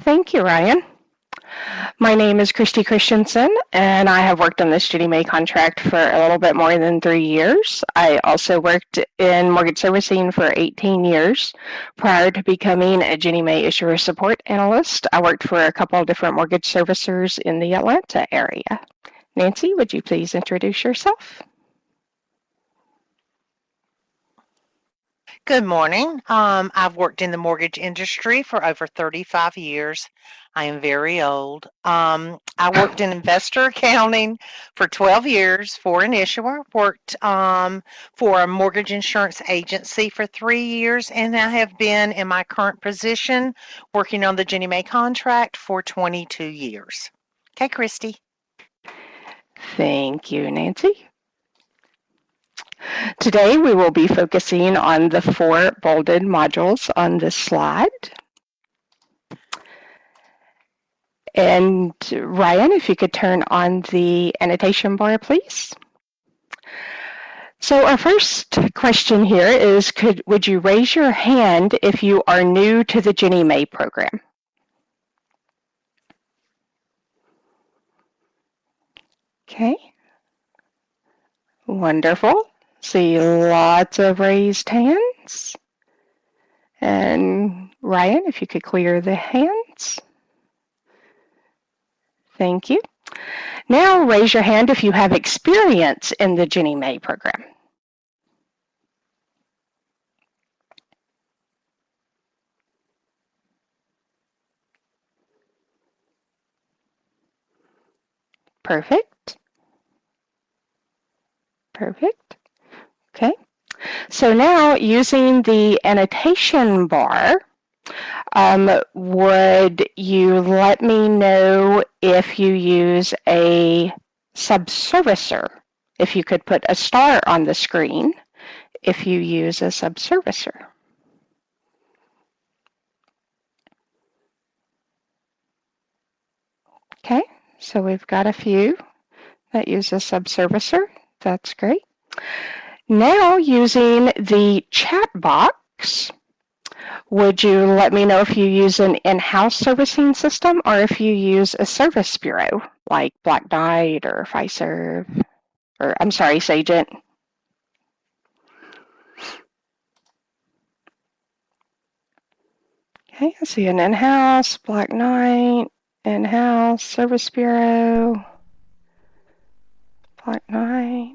Thank you, Ryan. My name is Christy Christensen, and I have worked on this Ginnie Mae contract for a little bit more than 3 years. I also worked in mortgage servicing for 18 years. Prior to becoming a Ginnie Mae issuer support analyst, I worked for a couple of different mortgage servicers in the Atlanta area. Nancy, would you please introduce yourself? Good morning. I've worked in the mortgage industry for over 35 years. I am very old. I worked in investor accounting for 12 years for an issuer, worked for a mortgage insurance agency for 3 years, and I have been in my current position working on the Ginnie Mae contract for 22 years. Okay, Christy. Thank you, Nancy. Today we will be focusing on the 4 bolded modules on this slide. And Ryan, if you could turn on the annotation bar, please. So our first question here is, would you raise your hand if you are new to the Ginnie Mae program? Okay. Wonderful. See lots of raised hands. And Ryan, if you could clear the hands. Thank you. Now raise your hand if you have experience in the Ginnie Mae program. Perfect. Perfect. Okay. So now using the annotation bar, would you let me know if you use a subservicer? If you could put a star on the screen if you use a subservicer. Okay, so we've got a few that use a subservicer. That's great. Now using the chat box, would you let me know if you use an in-house servicing system or if you use a service bureau like Black Knight or Fiserv, or I'm sorry, Sagent? Okay, I see an in-house, Black Knight, in-house, service bureau, Black Knight.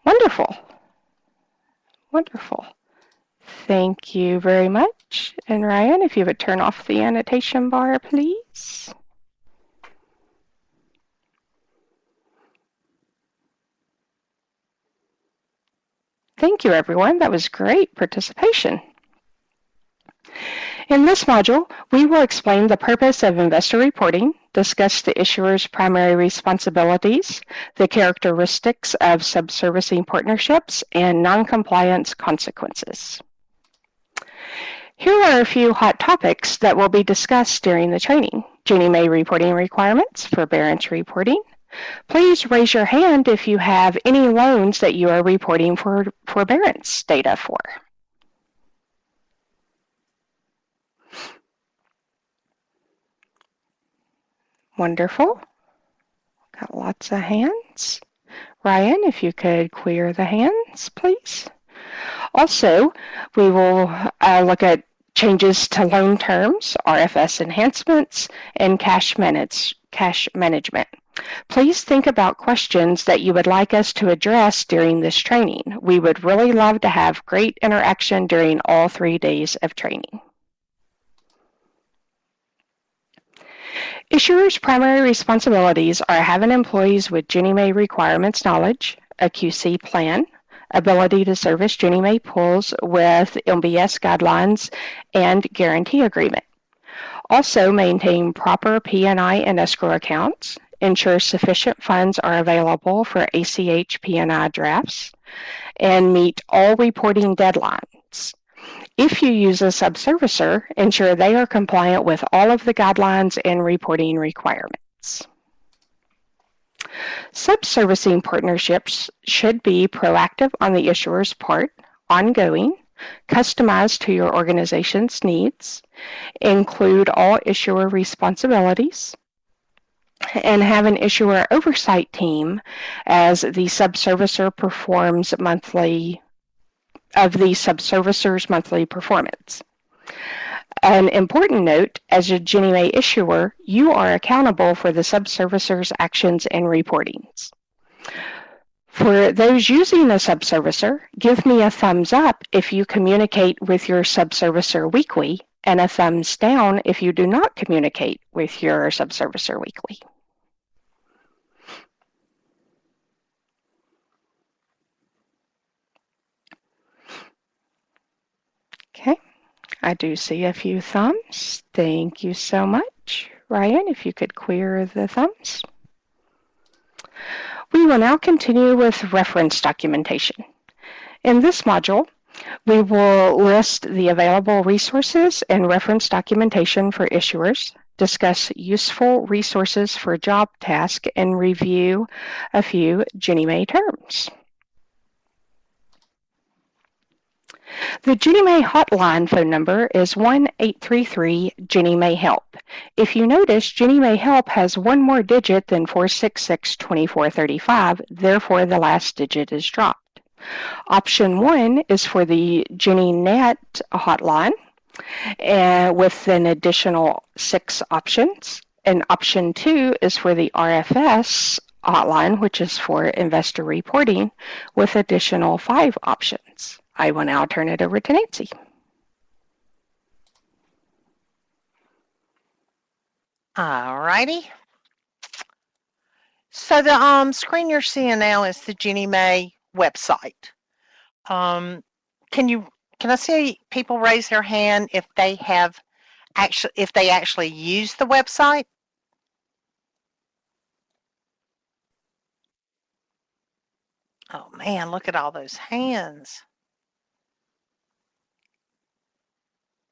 Wonderful. Wonderful. Thank you very much. And Ryan, if you would turn off the annotation bar, please. Thank you, everyone. That was great participation. In this module, we will explain the purpose of investor reporting, discuss the issuer's primary responsibilities, the characteristics of subservicing partnerships, and noncompliance consequences. Here are a few hot topics that will be discussed during the training. Ginnie Mae reporting requirements, forbearance reporting. Please raise your hand if you have any loans that you are reporting for forbearance data for. Wonderful. Got lots of hands. Ryan, if you could clear the hands, please. Also, we will look at changes to loan terms, RFS enhancements, and cash management. Please think about questions that you would like us to address during this training. We would really love to have great interaction during all 3 days of training. Issuers' primary responsibilities are having employees with Ginnie Mae requirements knowledge, a QC plan, ability to service Ginnie Mae pools with MBS guidelines and guarantee agreement. Also maintain proper P&I and escrow accounts, ensure sufficient funds are available for ACH P&I drafts, and meet all reporting deadlines. If you use a subservicer, ensure they are compliant with all of the guidelines and reporting requirements. Subservicing partnerships should be proactive on the issuer's part, ongoing, customized to your organization's needs, include all issuer responsibilities, and have an issuer oversight team as the subservicer performs monthly of the subservicer's monthly performance. An important note, as a Ginnie Mae issuer, you are accountable for the subservicer's actions and reportings. For those using a subservicer, give me a thumbs up if you communicate with your subservicer weekly, and a thumbs down if you do not communicate with your subservicer weekly. Okay, I do see a few thumbs. Thank you so much. Ryan, if you could clear the thumbs. We will now continue with reference documentation. In this module, we will list the available resources and reference documentation for issuers, discuss useful resources for job task, and review a few Ginnie Mae terms. The Ginnie Mae hotline phone number is 1-833-GINNIE-MAE-HELP. If you notice, Ginnie Mae Help has one more digit than 466-2435, therefore the last digit is dropped. Option 1 is for the Ginnie Net hotline with an additional 6 options. And option 2 is for the RFS hotline, which is for investor reporting, with additional 5 options. I will now turn it over to Nancy. All righty. So the screen you're seeing now is the Ginnie Mae website. Can I see people raise their hand if they actually use the website? Oh man, look at all those hands.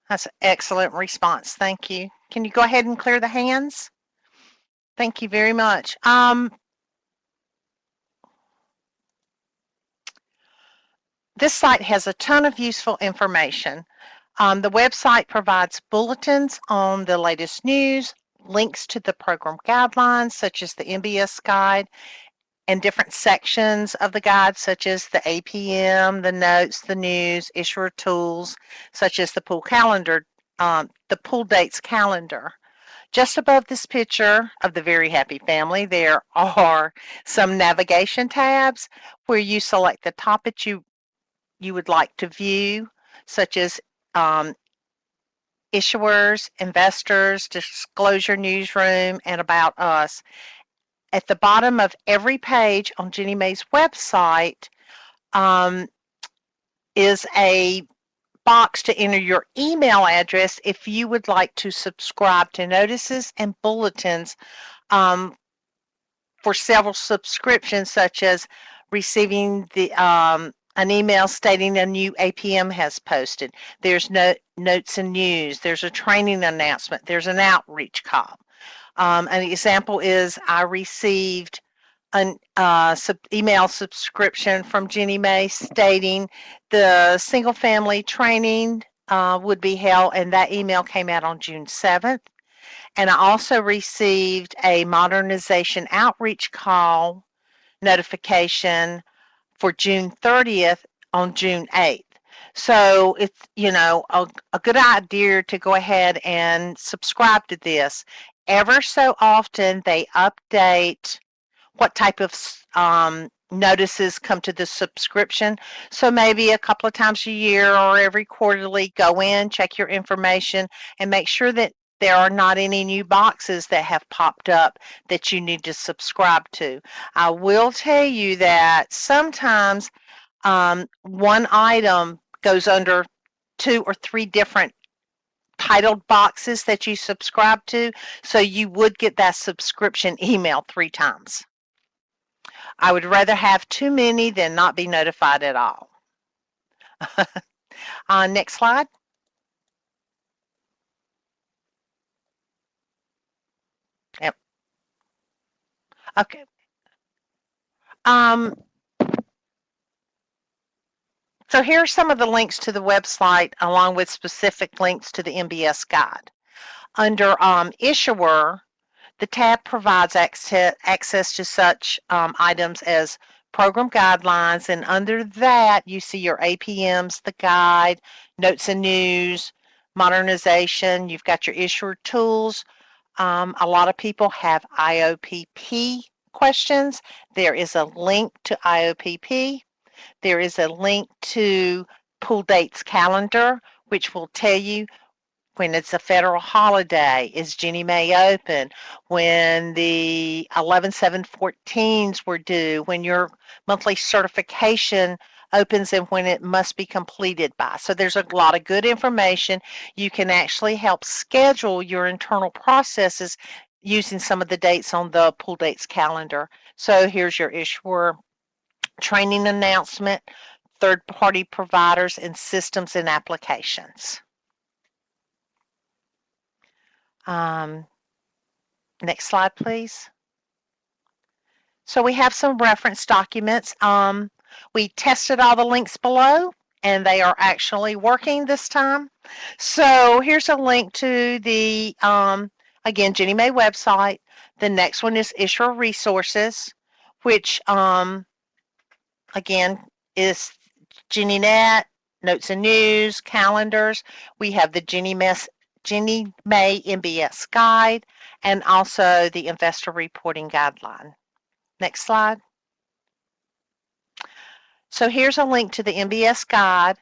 That's an excellent response. Thank you. Can you go ahead and clear the hands? Thank you very much. This site has a ton of useful information. The website provides bulletins on the latest news, links to the program guidelines, such as the MBS guide, and different sections of the guide, such as the APM, the notes, the news, issuer tools, such as the pool calendar, the pool dates calendar. Just above this picture of the Very Happy Family, there are some navigation tabs where you select the topic you would like to view, such as issuers, investors, disclosure newsroom, and about us. At the bottom of every page on Ginnie Mae's website is a box to enter your email address if you would like to subscribe to notices and bulletins for several subscriptions, such as receiving an email stating a new APM has posted. There's notes and news. There's a training announcement. There's an outreach call. An example is I received an email subscription from Ginnie Mae stating the single family training would be held, and that email came out on June 7th. And I also received a modernization outreach call notification for June 30th on June 8th. So it's, a good idea to go ahead and subscribe to this. Ever so often, they update what type of notices come to the subscription. So maybe a couple of times a year or every quarterly, go in, check your information, and make sure that there are not any new boxes that have popped up that you need to subscribe to. I will tell you that sometimes one item goes under 2 or 3 different titled boxes that you subscribe to, so you would get that subscription email 3 times. I would rather have too many than not be notified at all. Next slide. Yep. Okay. So here are some of the links to the website along with specific links to the MBS guide. Under Issuer, the tab provides access to such items as program guidelines, and under that you see your APMs, the guide, notes and news, modernization. You've got your issuer tools. A lot of people have IOPP questions. There is a link to IOPP. There is a link to Pool Dates Calendar, which will tell you when it's a federal holiday, is Ginnie Mae open, when the 11/7/14s were due, when your monthly certification opens and when it must be completed by. So there's a lot of good information. You can actually help schedule your internal processes using some of the dates on the Pool Dates calendar. So here's your issuer training announcement, third-party providers, and systems and applications. Next slide, please. So we have some reference documents. We tested all the links below, and they are actually working this time. So here's a link to the, again, Ginnie Mae website. The next one is Issuer Resources, which, again, is Ginnie Net, Notes and News, Calendars. We have the Ginnie Mae MBS Guide, and also the Investor Reporting Guideline. Next slide. So here's a link to the MBS Guide.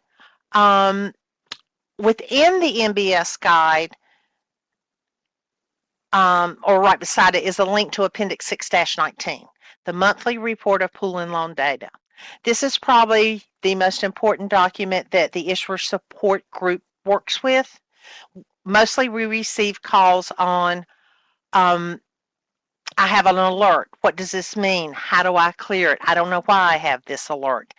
Within the MBS Guide, or right beside it, is a link to Appendix 6-19, the monthly report of pool and loan data. This is probably the most important document that the issuer support group works with. Mostly we receive calls on, I have an alert. What does this mean? How do I clear it? I don't know why I have this alert.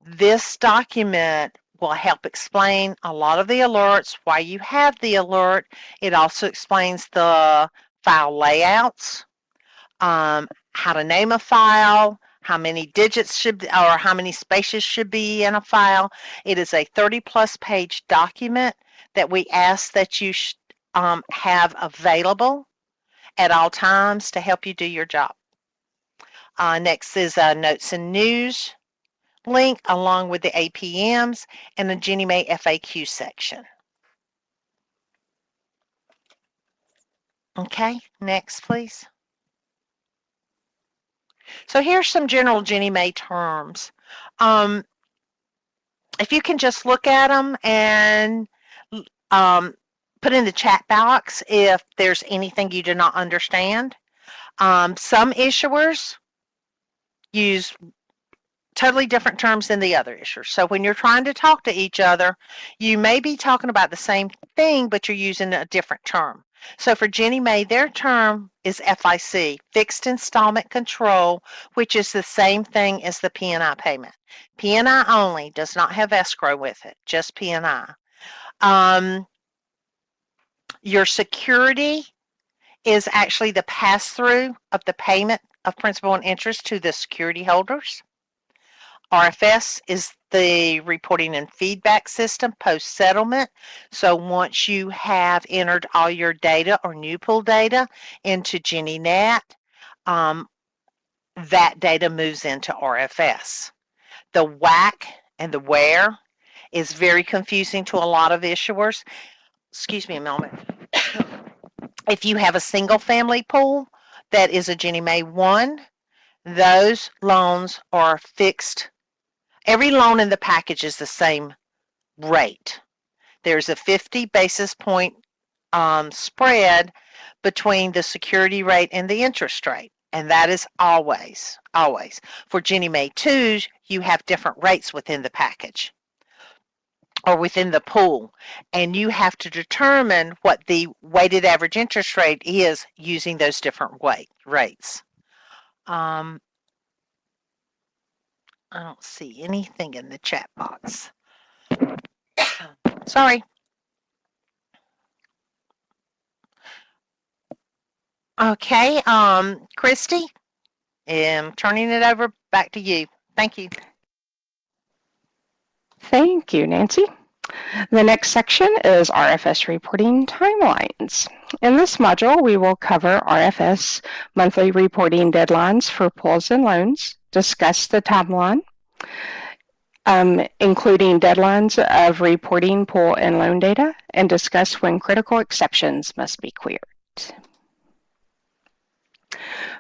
This document will help explain a lot of the alerts, why you have the alert. It also explains the file layouts, how to name a file, how many digits should, or how many spaces should be in a file. It is a 30-plus page document that we ask that you have available at all times to help you do your job. Next is Notes and News link along with the APMs and the Ginnie Mae FAQ section. Okay, next please. So here's some general Ginnie Mae terms. If you can just look at them and put in the chat box if there's anything you do not understand. Some issuers use totally different terms than the other issuers. So when you're trying to talk to each other, you may be talking about the same thing, but you're using a different term. So for Ginnie Mae, their term is FIC, Fixed Installment Control, which is the same thing as the P&I payment. P&I only, does not have escrow with it, just P&I. Your security is actually the pass-through of the payment of principal and interest to the security holders. RFS is the reporting and feedback system post-settlement. So once you have entered all your data or new pool data into Ginnie Net, that data moves into RFS. The WAC and the WHERE is very confusing to a lot of issuers. Excuse me a moment. If you have a single family pool that is a Ginnie Mae 1, those loans are fixed. Every loan in the package is the same rate. There's a 50 basis point spread between the security rate and the interest rate. And that is always, always. For Ginnie Mae 2s, you have different rates within the package or within the pool. And you have to determine what the weighted average interest rate is using those different rates. I don't see anything in the chat box. Sorry. Okay, Christy, I'm turning it over back to you. Thank you. Thank you, Nancy. The next section is RFS reporting timelines. In this module, we will cover RFS monthly reporting deadlines for pools and loans, discuss the timeline, including deadlines of reporting pool and loan data, and discuss when critical exceptions must be cleared.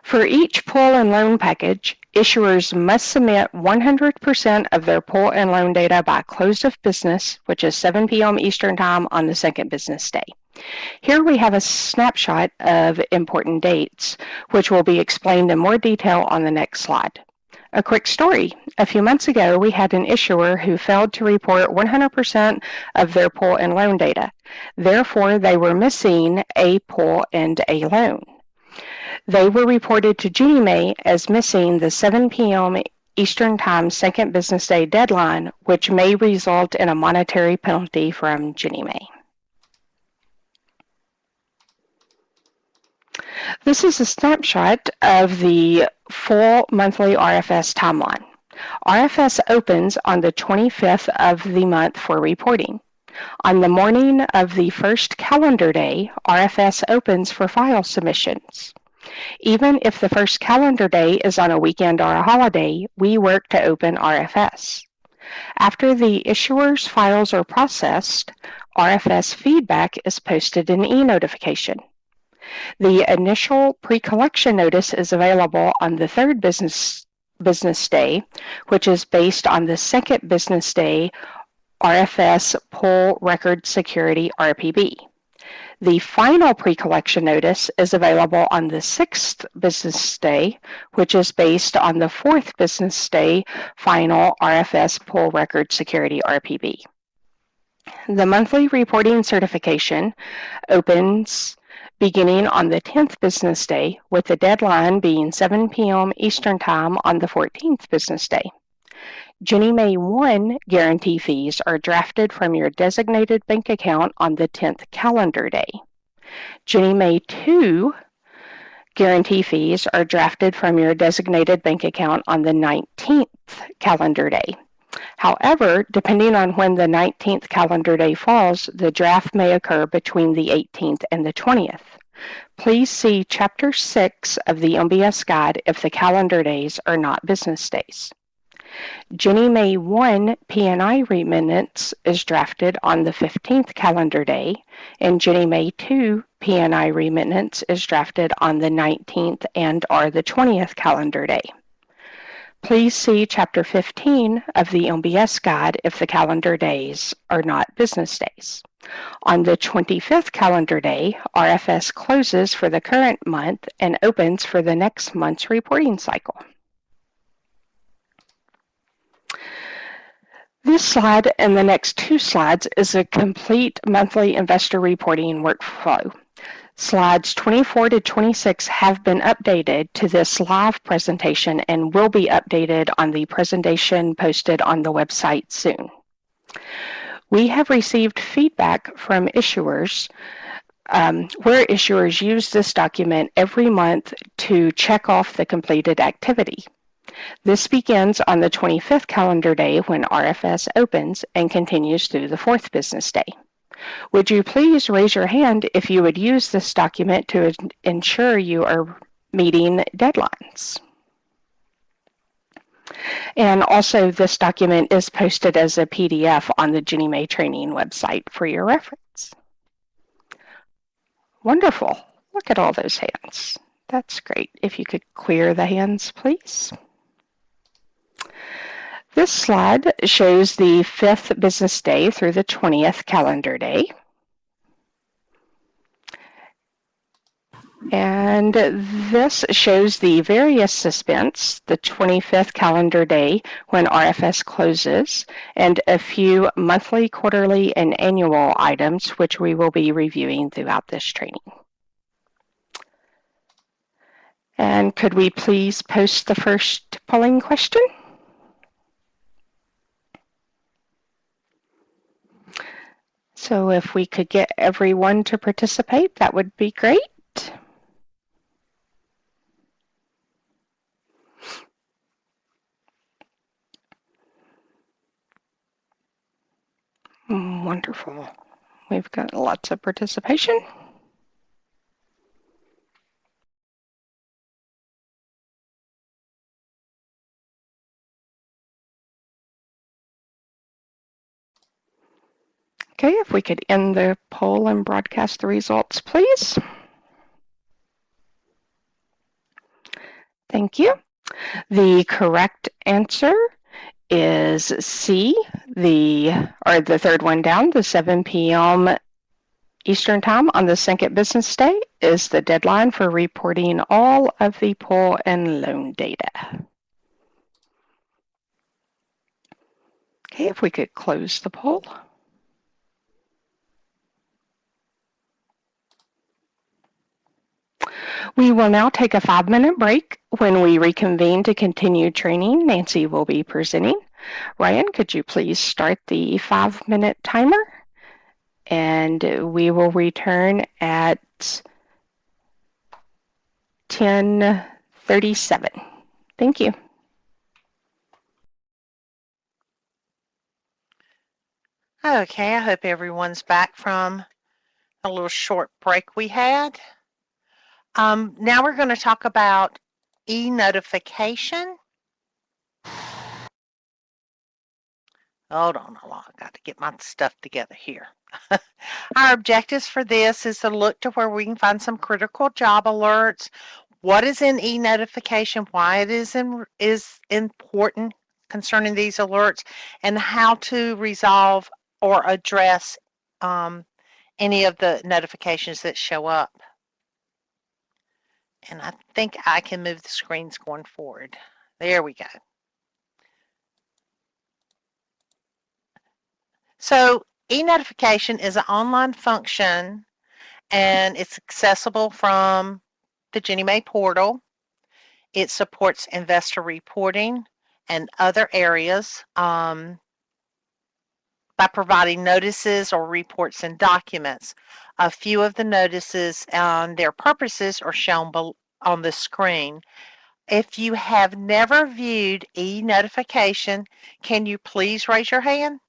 For each pool and loan package, issuers must submit 100% of their pool and loan data by close of business, which is 7 p.m. Eastern Time on the second business day. Here we have a snapshot of important dates, which will be explained in more detail on the next slide. A quick story. A few months ago, we had an issuer who failed to report 100% of their pool and loan data. Therefore, they were missing a pool and a loan. They were reported to Ginnie Mae as missing the 7 p.m. Eastern Time second business day deadline, which may result in a monetary penalty from Ginnie Mae. This is a snapshot of the full monthly RFS timeline. RFS opens on the 25th of the month for reporting. On the morning of the first calendar day, RFS opens for file submissions. Even if the first calendar day is on a weekend or a holiday, we work to open RFS. After the issuer's files are processed, RFS feedback is posted in e-notification. The initial pre-collection notice is available on the third business day, which is based on the second business day RFS Pool Record Security RPB. The final pre-collection notice is available on the sixth business day, which is based on the fourth business day final RFS Pool Record Security RPB. The monthly reporting certification opens beginning on the 10th business day, with the deadline being 7 p.m. Eastern Time on the 14th business day. Ginnie Mae 1 guarantee fees are drafted from your designated bank account on the 10th calendar day. Ginnie Mae 2 guarantee fees are drafted from your designated bank account on the 19th calendar day. However, depending on when the 19th calendar day falls, the draft may occur between the 18th and the 20th. Please see Chapter 6 of the MBS Guide if the calendar days are not business days. Ginnie Mae 1 P&I remittance is drafted on the 15th calendar day, and Ginnie Mae 2 P&I remittance is drafted on the 19th and or the 20th calendar day. Please see Chapter 15 of the MBS Guide if the calendar days are not business days. On the 25th calendar day, RFS closes for the current month and opens for the next month's reporting cycle. This slide and the next two slides is a complete monthly investor reporting workflow. Slides 24 to 26 have been updated to this live presentation and will be updated on the presentation posted on the website soon. We have received feedback from issuers where issuers use this document every month to check off the completed activity. This begins on the 25th calendar day when RFS opens and continues through the fourth business day. Would you please raise your hand if you would use this document to ensure you are meeting deadlines? And also, this document is posted as a PDF on the Ginnie Mae training website for your reference. Wonderful. Look at all those hands. That's great. If you could clear the hands, please. This slide shows the 5th business day through the 20th calendar day. And this shows the various suspense, the 25th calendar day when RFS closes, and a few monthly, quarterly, and annual items which we will be reviewing throughout this training. And could we please post the first polling question? So if we could get everyone to participate, that would be great. Wonderful. We've got lots of participation. Okay, if we could end the poll and broadcast the results, please. Thank you. The correct answer is C, the third one down, the 7 p.m. Eastern Time on the second business day is the deadline for reporting all of the pool and loan data. Okay, if we could close the poll. We will now take a 5-minute break. When we reconvene to continue training, Nancy will be presenting. Ryan, could you please start the 5-minute timer? And we will return at 10:37. Thank you. Okay, I hope everyone's back from a little short break we had. Now we're going to talk about e-notification. Hold on, I've got to get my stuff together here. Our objectives for this is to look to where we can find some critical job alerts, what is in e-notification, why it is important concerning these alerts, and how to resolve or address any of the notifications that show up. And I think I can move the screens going forward. There we go. So e-notification is an online function and it's accessible from the Ginnie Mae portal. It supports investor reporting and other areas by providing notices or reports and documents. A few of the notices and their purposes are shown on the screen. If you have never viewed e-notification, can you please raise your hand?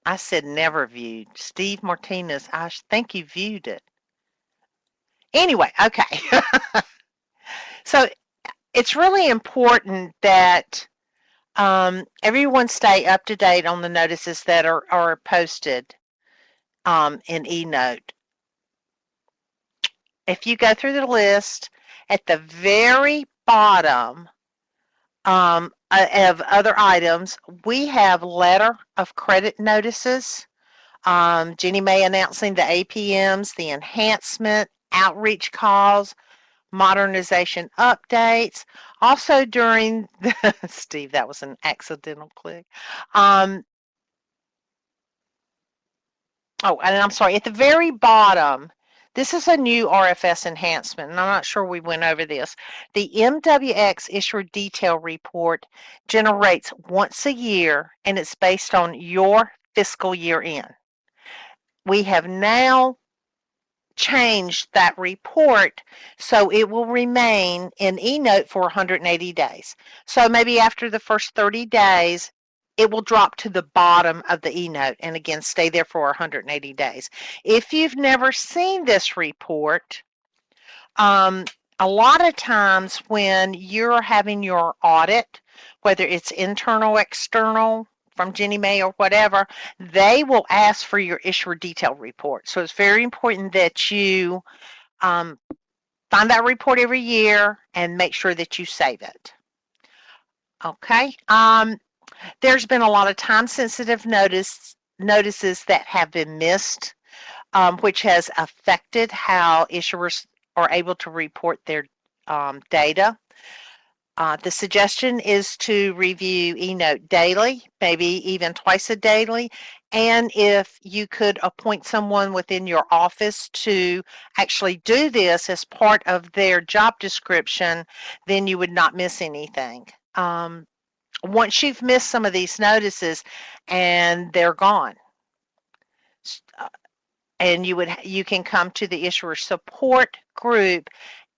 I said never viewed. Steve Martinez, I think you viewed it. Anyway, okay. So it's really important that everyone stay up to date on the notices that are posted in eNote. If you go through the list, at the very bottom of other items, we have letter of credit notices. Ginnie Mae announcing the APMs, the enhancement, outreach calls, modernization updates. Also during the, Steve, that was an accidental click. Oh, and I'm sorry, at the very bottom, this is a new RFS enhancement, and I'm not sure we went over this. The MWX Issuer Detail Report generates once a year, and it's based on your fiscal year end. We have now changed that report so it will remain in eNote for 180 days. So maybe after the first 30 days, it will drop to the bottom of the eNote and again stay there for 180 days. If you've never seen this report, a lot of times when you're having your audit, whether it's internal, external, from Ginnie Mae or whatever, they will ask for your issuer detail report. So it's very important that you find that report every year and make sure that you save it. Okay. There's been a lot of time-sensitive notices that have been missed, which has affected how issuers are able to report their data. The suggestion is to review eNote daily, maybe even twice a daily, and if you could appoint someone within your office to actually do this as part of their job description, then you would not miss anything. Once you've missed some of these notices and they're gone, and you can come to the issuer support group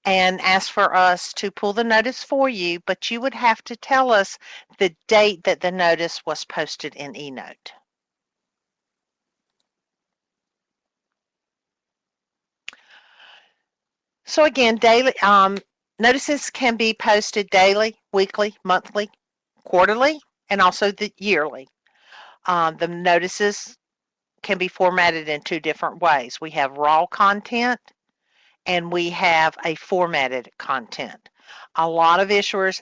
and ask for us to pull the notice for you, but you would have to tell us the date that the notice was posted in eNote. So again, daily notices can be posted daily, weekly, monthly, quarterly, and also the yearly. The notices can be formatted in two different ways. We have raw content and we have a formatted content. A lot of issuers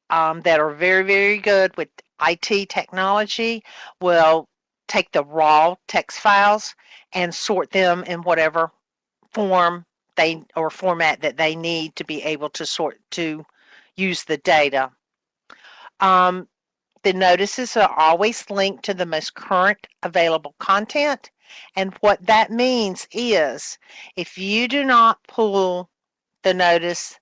that are very, very good with IT technology will take the raw text files and sort them in whatever form they or format that they need to be able to sort to use the data. Um, the notices are always linked to the most current available content. And what that means is if you do not pull the notice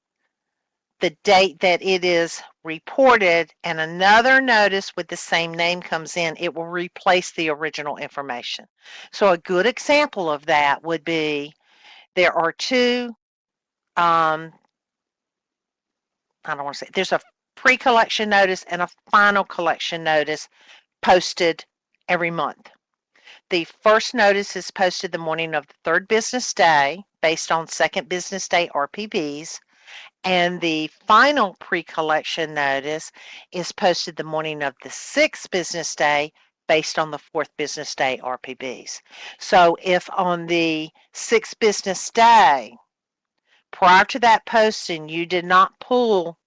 the date that it is reported and another notice with the same name comes in, it will replace the original information. So a good example of that would be there are two, I don't want to say, there's a pre-collection notice and a final collection notice posted every month. The first notice is posted the morning of the third business day based on second business day RPBs, and the final pre-collection notice is posted the morning of the sixth business day based on the fourth business day RPBs. So if on the sixth business day, prior to that posting, you did not pull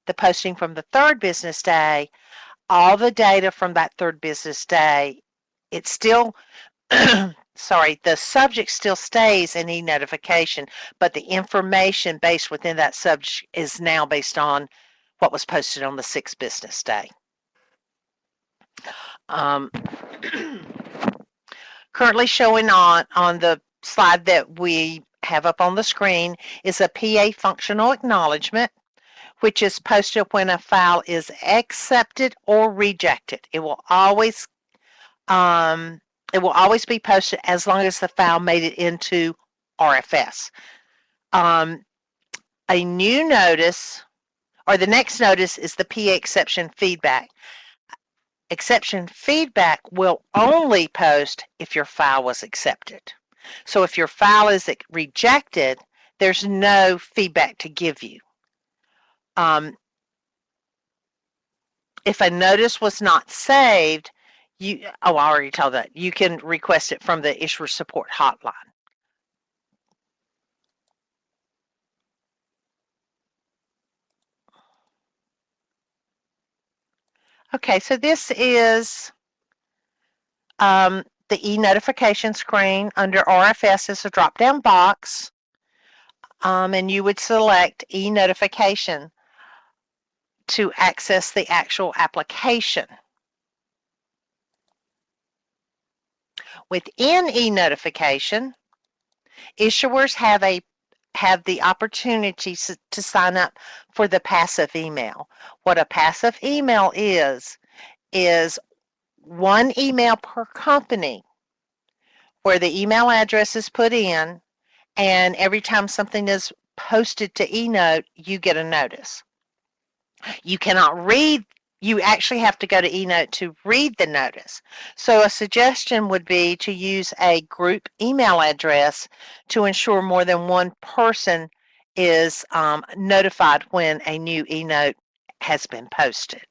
the posting from the third business day, all the data from that third business day, it's still sorry, the subject still stays in e-notification, but the information based within that subject is now based on what was posted on the sixth business day. Um, currently showing on the slide that we have up on the screen is a PA functional acknowledgement, which is posted when a file is accepted or rejected. It will always be posted as long as the file made it into RFS. A new notice, or the next notice, is the PA exception feedback. Exception feedback will only post if your file was accepted. So if your file is rejected, there's no feedback to give you. If a notice was not saved, I already told that. You can request it from the issuer support hotline. Okay, so this is the e-notification screen. Under RFS is a drop-down box, and you would select e-notification to access the actual application. Within e-notification, issuers have the opportunity to sign up for the passive email. What a passive email is one email per company where the email address is put in, and every time something is posted to eNote, you get a notice. You cannot read, you actually have to go to eNote to read the notice. So a suggestion would be to use a group email address to ensure more than one person is notified when a new eNote has been posted.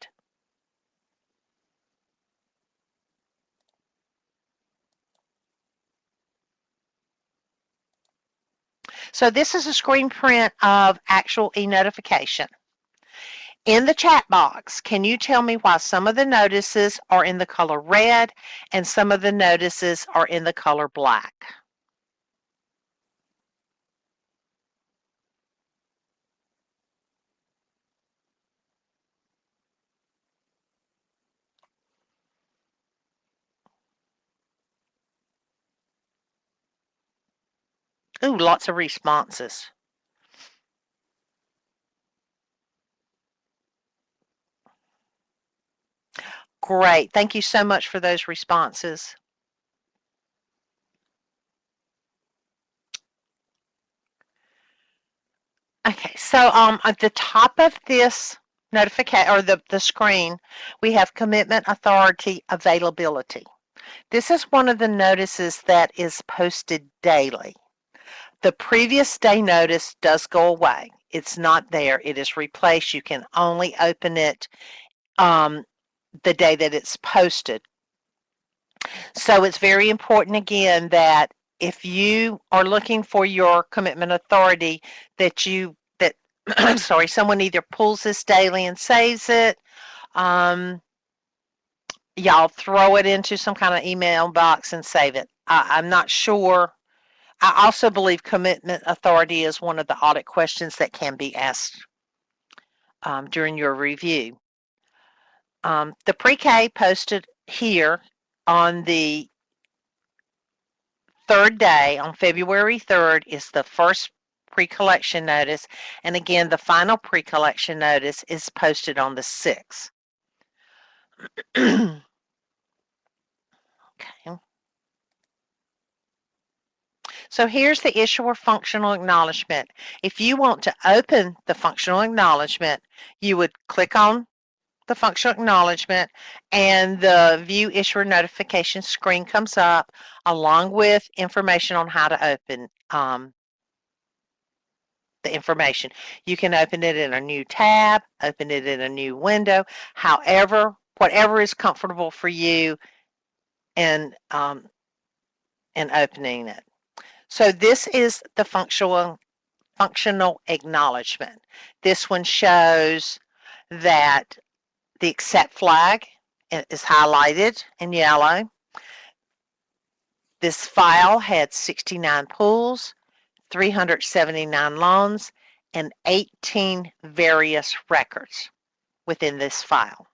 So this is a screen print of actual e-notification. In the chat box, can you tell me why some of the notices are in the color red and some of the notices are in the color black? Ooh, lots of responses. Great. Thank you so much for those responses. Okay, so at the top of this notification or the screen, we have commitment authority availability. This is one of the notices that is posted daily. The previous day notice does go away. It's not there. It is replaced. You can only open it the day that it's posted. So it's very important again that if you are looking for your commitment authority, that I'm sorry, someone either pulls this daily and saves it. Y'all throw it into some kind of email box and save it. I'm not sure. I also believe commitment authority is one of the audit questions that can be asked during your review. The pre-K posted here on the third day, on February 3rd, is the first pre-collection notice. And again, the final pre-collection notice is posted on the 6th. Okay. So here's the issuer functional acknowledgement. If you want to open the functional acknowledgement, you would click on the functional acknowledgement and the view issuer notification screen comes up along with information on how to open the information. You can open it in a new tab, open it in a new window, however, whatever is comfortable for you in opening it. So this is the functional acknowledgement. This one shows that the accept flag is highlighted in yellow. This file had 69 pools, 379 loans, and 18 various records within this file.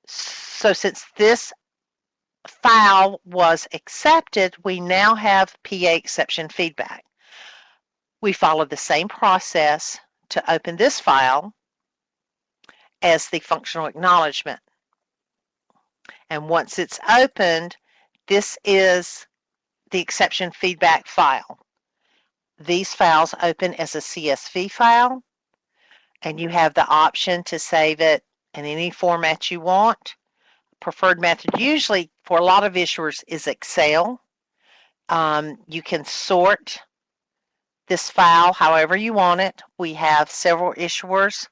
So since this file was accepted, we now have PA exception feedback. We follow the same process to open this file as the functional acknowledgement. And once it's opened, this is the exception feedback file. These files open as a CSV file, and you have the option to save it in any format you want. Preferred method usually for a lot of issuers is Excel. You can sort this file however you want it. We have several issuers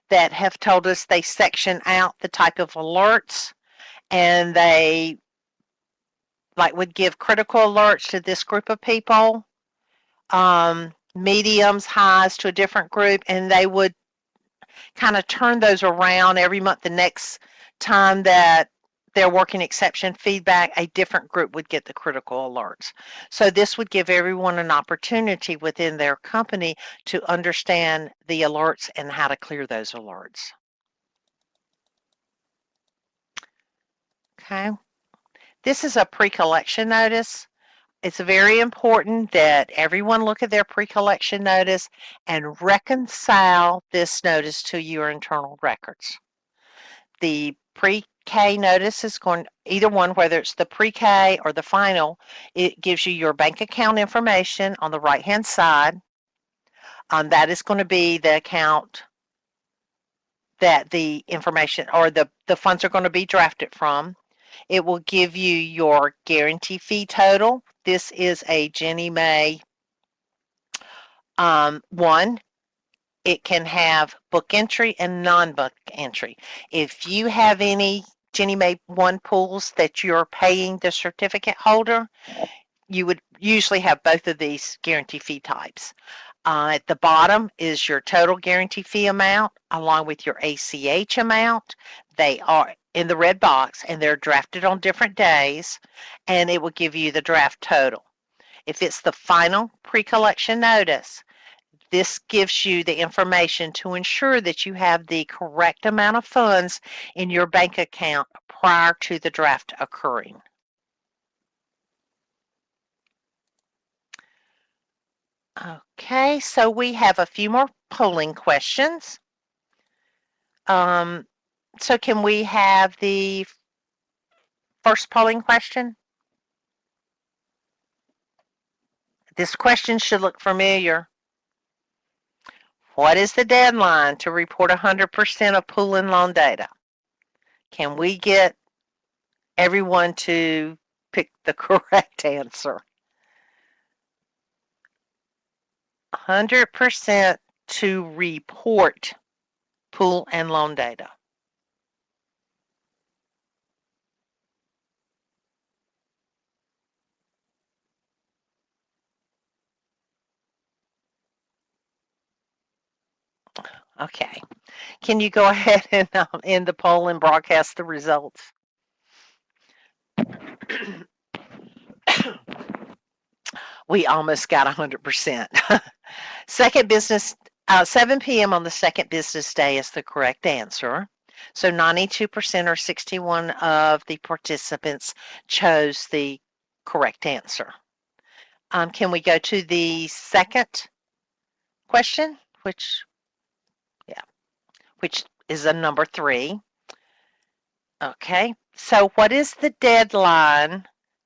that have told us they section out the type of alerts, and they would give critical alerts to this group of people, mediums, highs to a different group, and they would kind of turn those around every month. The next time that they're working exception feedback, a different group would get the critical alerts. So this would give everyone an opportunity within their company to understand the alerts and how to clear those alerts. Okay. This is a pre-collection notice. It's very important that everyone look at their pre-collection notice and reconcile this notice to your internal records. The pre-K notice is going, either one, whether it's the pre-K or the final, it gives you your bank account information on the right-hand side. That is going to be the account that the information or the funds are going to be drafted from. It will give you your guarantee fee total. This is a Ginnie Mae one. It can have book entry and non-book entry. If you have any Ginnie Mae 1 pools that you're paying the certificate holder, you would usually have both of these guarantee fee types. At the bottom is your total guarantee fee amount along with your ACH amount. They are in the red box and they're drafted on different days, and it will give you the draft total. If it's the final pre-collection notice, this gives you the information to ensure that you have the correct amount of funds in your bank account prior to the draft occurring. Okay, so we have a few more polling questions. So can we have the first polling question? This question should look familiar. What is the deadline to report 100% of pool and loan data? Can we get everyone to pick the correct answer? 100% to report pool and loan data. Okay. Can you go ahead and end the poll and broadcast the results? We almost got 100%. Second business, 7 p.m. on the second business day is the correct answer. So 92% or 61 of the participants chose the correct answer. Can we go to the second question, which is a number 3? Okay, so what is the deadline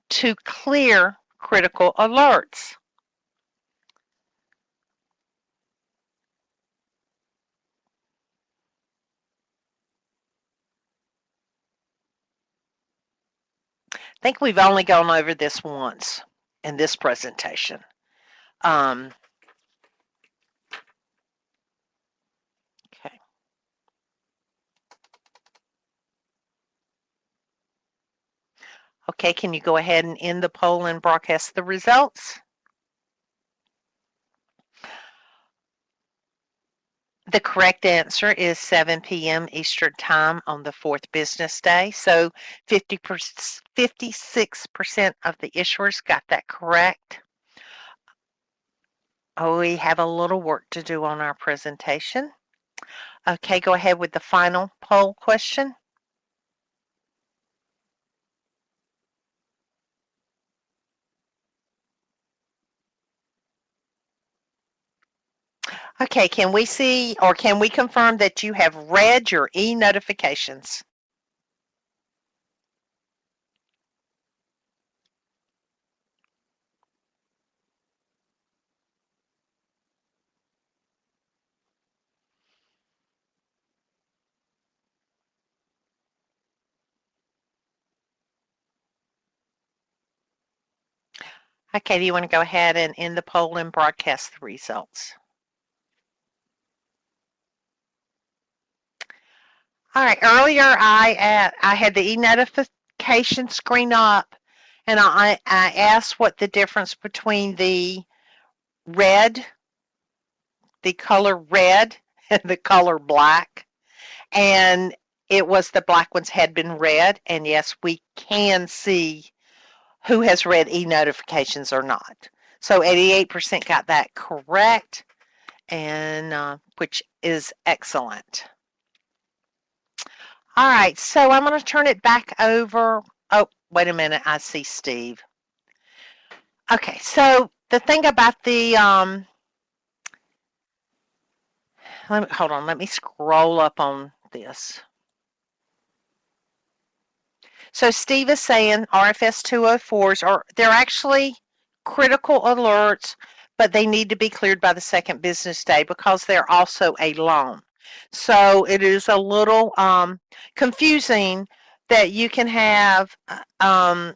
to clear critical alerts? I think we've only gone over this once in this presentation. Okay. Okay, can you go ahead and end the poll and broadcast the results? The correct answer is 7 p.m. Eastern Time on the fourth business day. So 56% of the issuers got that correct. Oh, we have a little work to do on our presentation. Okay, go ahead with the final poll question. Okay, can we see or can we confirm that you have read your e-notifications? Okay, do you want to go ahead and end the poll and broadcast the results? All right, earlier I had the e-notification screen up and I asked what the difference between the color red and the color black. And it was the black ones had been read. And yes, we can see who has read e-notifications or not. So 88% got that correct, and which is excellent. All right, so I'm going to turn it back over. Oh, wait a minute. I see Steve. Okay, so the thing about the, hold on, let me scroll up on this. So Steve is saying RFS 204s they're actually critical alerts, but they need to be cleared by the second business day because they're also a loan. So it is a little confusing that you can have a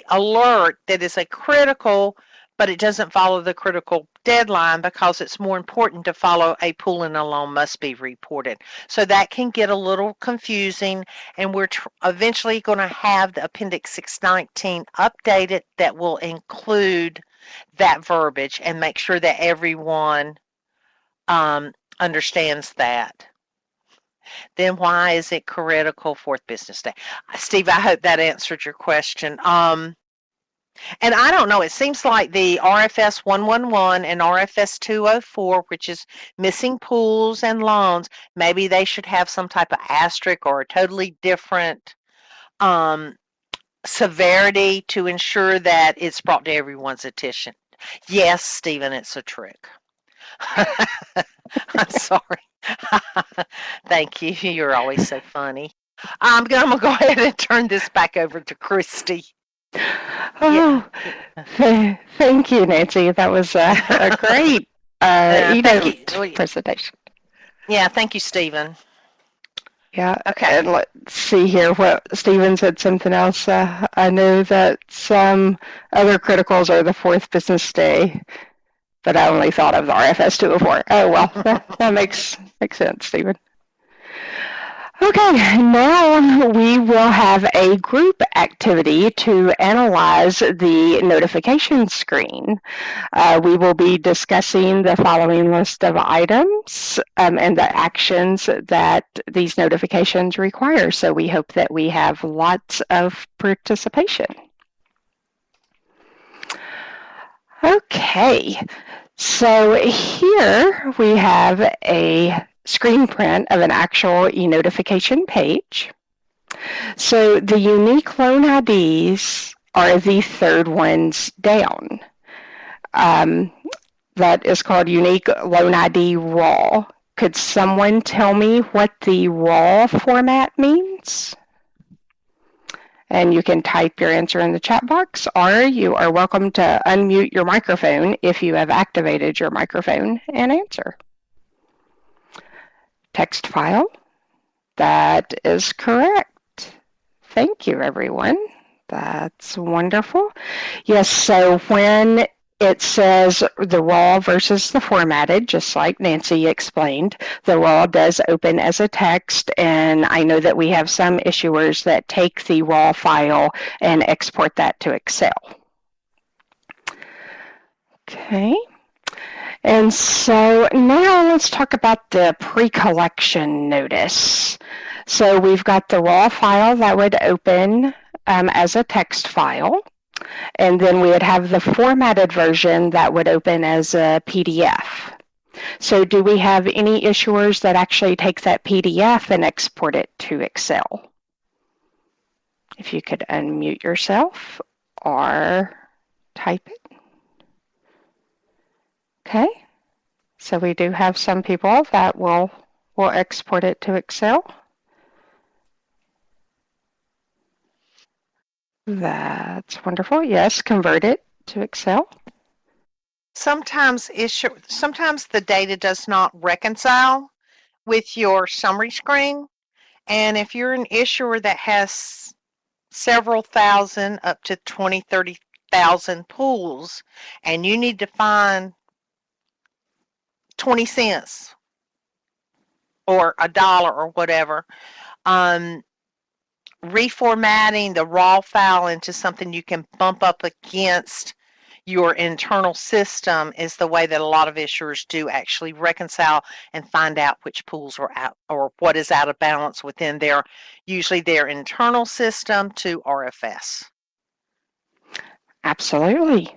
alert that is a critical, but it doesn't follow the critical deadline because it's more important to follow a pool and a loan must be reported. So that can get a little confusing, and we're eventually going to have the Appendix 619 updated that will include that verbiage and make sure that everyone understands that. Then why is it critical fourth business day? Steve, I hope that answered your question. And I don't know, it seems like the RFS 111 and RFS 204, which is missing pools and loans, maybe they should have some type of asterisk or a totally different severity to ensure that it's brought to everyone's attention. Yes, Stephen, it's a trick. I'm sorry. Thank you. You're always so funny. I'm going to go ahead and turn this back over to Christy. Oh, Yeah. thank you, Nancy. That was a great Thank you. e-note presentation. Yeah, thank you, Stephen. Yeah, Okay. and let's see here. What Stephen said something else. I know that some other criticals are the fourth business day, but I only thought of the RFS 204. Oh well, that makes sense, Stephen. Okay, now we will have a group activity to analyze the notification screen. We will be discussing the following list of items and the actions that these notifications require. So we hope that we have lots of participation. Okay, so here we have a screen print of an actual e-notification page. So the unique loan IDs are the third ones down. Um, that is called unique loan ID raw. Could someone tell me what the raw format means? And you can type your answer in the chat box, or you are welcome to unmute your microphone if you have activated your microphone and answer. Text file. That is correct. Thank you, everyone. That's wonderful. Yes, so when it says the raw versus the formatted, just like Nancy explained, the raw does open as a text, and I know that we have some issuers that take the raw file and export that to Excel. Okay. And so now let's talk about the pre-collection notice. So we've got the raw file that would open as a text file. And then we would have the formatted version that would open as a PDF. So do we have any issuers that actually take that PDF and export it to Excel? If you could unmute yourself or type it. Okay, so we do have some people that will export it to Excel. That's wonderful. Yes, convert it to Excel. Sometimes the data does not reconcile with your summary screen. And if you're an issuer that has several thousand up to 20, 30,000 pools, and you need to find 20 cents or a dollar or whatever, reformatting the raw file into something you can bump up against your internal system is the way that a lot of issuers do actually reconcile and find out which pools are out or what is out of balance within usually their internal system to RFS. Absolutely.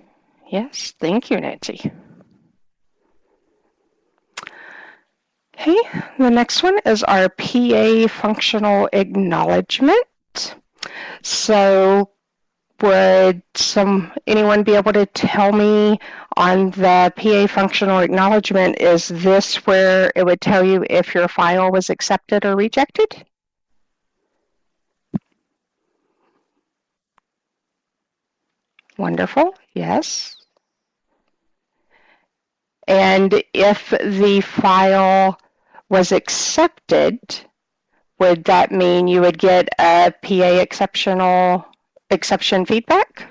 Yes, thank you, Nancy. Okay, the next one is our PA functional acknowledgement. So would anyone be able to tell me on the PA functional acknowledgement, is this where it would tell you if your file was accepted or rejected? Wonderful, yes. And if the file was accepted, would that mean you would get a PA exception feedback?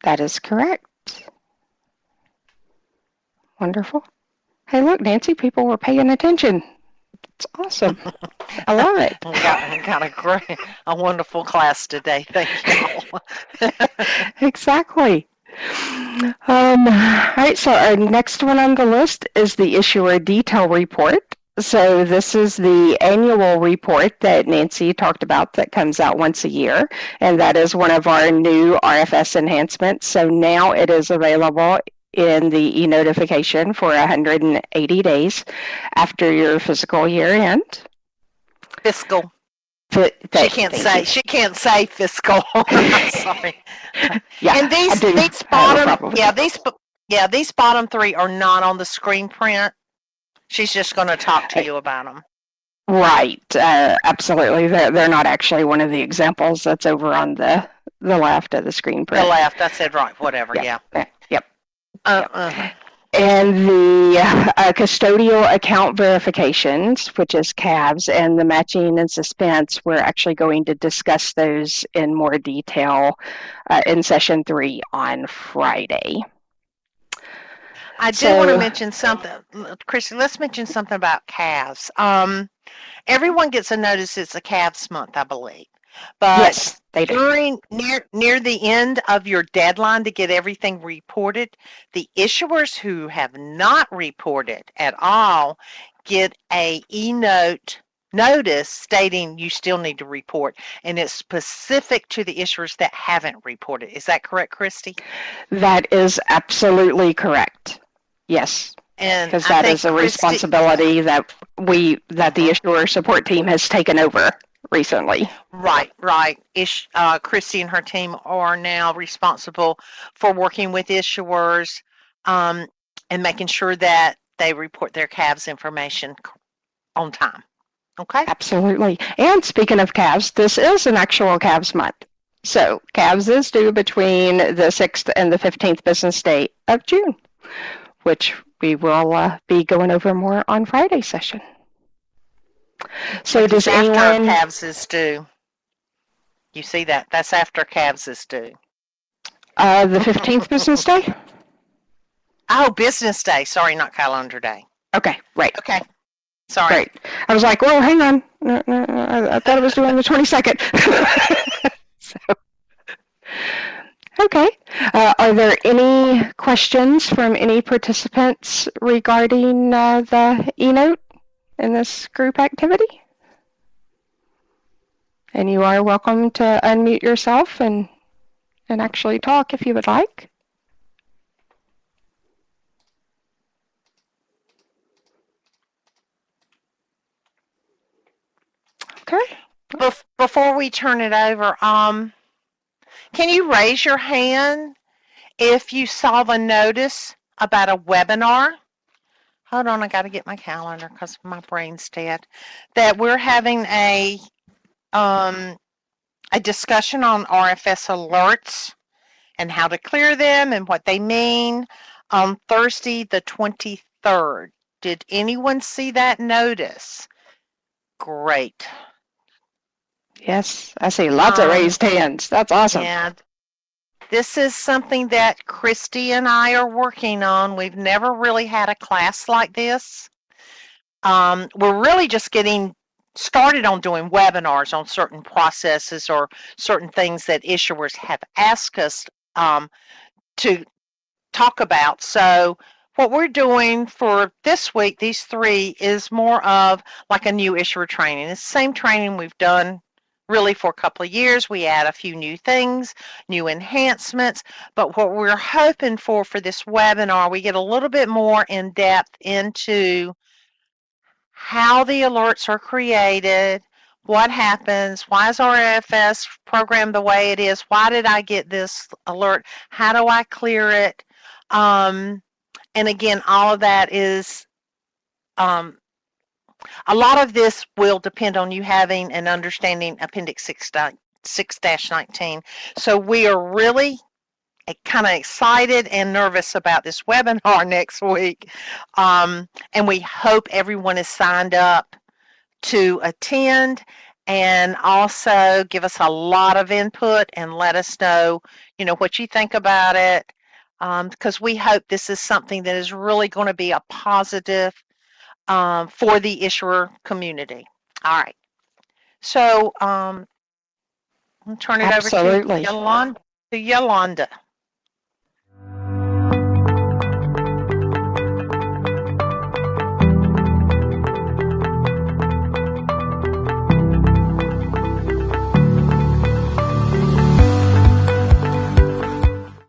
That is correct. Wonderful. Hey, look, Nancy, people were paying attention. It's awesome. I love it. Got a wonderful class today. Thank you. Exactly. All right, so our next one on the list is the issuer detail report. So this is the annual report that Nancy talked about that comes out once a year, and that is one of our new RFS enhancements. So now it is available in the e-notification for 180 days after your fiscal year end. Fiscal. She can't say fiscal. I'm sorry. Yeah, and these bottom three are not on the screen print. She's just going to talk to you about them. Right, absolutely. They're not actually one of the examples that's over on the left of the screen The print. left, I said right, whatever, Yep, yeah. yep, yep. Uh-uh. And the custodial account verifications, which is CAVs, and the matching and suspense, we're actually going to discuss those in more detail in session 3 on Friday. I do want to So, mention something, Chrissy. Let's mention something about calves. Everyone gets a notice it's a calves month, I believe, but yes, they do. during near the end of your deadline to get everything reported, the issuers who have not reported at all get a notice stating you still need to report, and it's specific to the issuers that haven't reported. Is that correct, Christy? That is absolutely correct. Yes, And because I that think is a Christy, responsibility that the uh-huh. issuer support team has taken over recently. Right, right. Christy and her team are now responsible for working with issuers um, and making sure that they report their calves information on time. Okay? Absolutely. And speaking of calves, this is an actual calves month. So calves is due between the 6th and the 15th business day of June, which we will be going over more on Friday's session. So Which is does after anyone, calves is due. You see that? That's after calves is due. the 15th business day? Oh, business day. Sorry, not calendar day. Okay, right. Okay. Sorry. Great. I was like, well, hang on. I thought it was due on the 22nd. So, okay. Are there any questions from any participants regarding the e-note in this group activity? And you are welcome to unmute yourself and actually talk if you would like. Okay. Before we turn it over, can you raise your hand if you saw the notice about a webinar? Hold on, I got to get my calendar because my brain's dead. That we're having um, a discussion on RFS alerts and how to clear them and what they mean on Thursday the 23rd. Did anyone see that notice? Great. Yes, I see lots of raised hands. That's awesome. Yeah, this is something that Christy and I are working on. We've never really had a class like this. We're really just getting started on doing webinars on certain processes or certain things that issuers have asked us to talk about. So what we're doing for this week, these 3, is more of like a new issuer training. It's the same training we've done really for a couple of years. We add a few new things, new enhancements, but what we're hoping for this webinar, we get a little bit more in depth into how the alerts are created, what happens, why is our AFS programmed the way it is, why did I get this alert, how do I clear it, and again, all of that is, a lot of this will depend on you having and understanding Appendix 6-19. So we are really kind of excited and nervous about this webinar next week. And we hope everyone is signed up to attend and also give us a lot of input and let us know, what you think about it. Because we hope this is something that is really going to be a positive for the issuer community. All right. So I'll turn it over to Absolutely. Yolanda.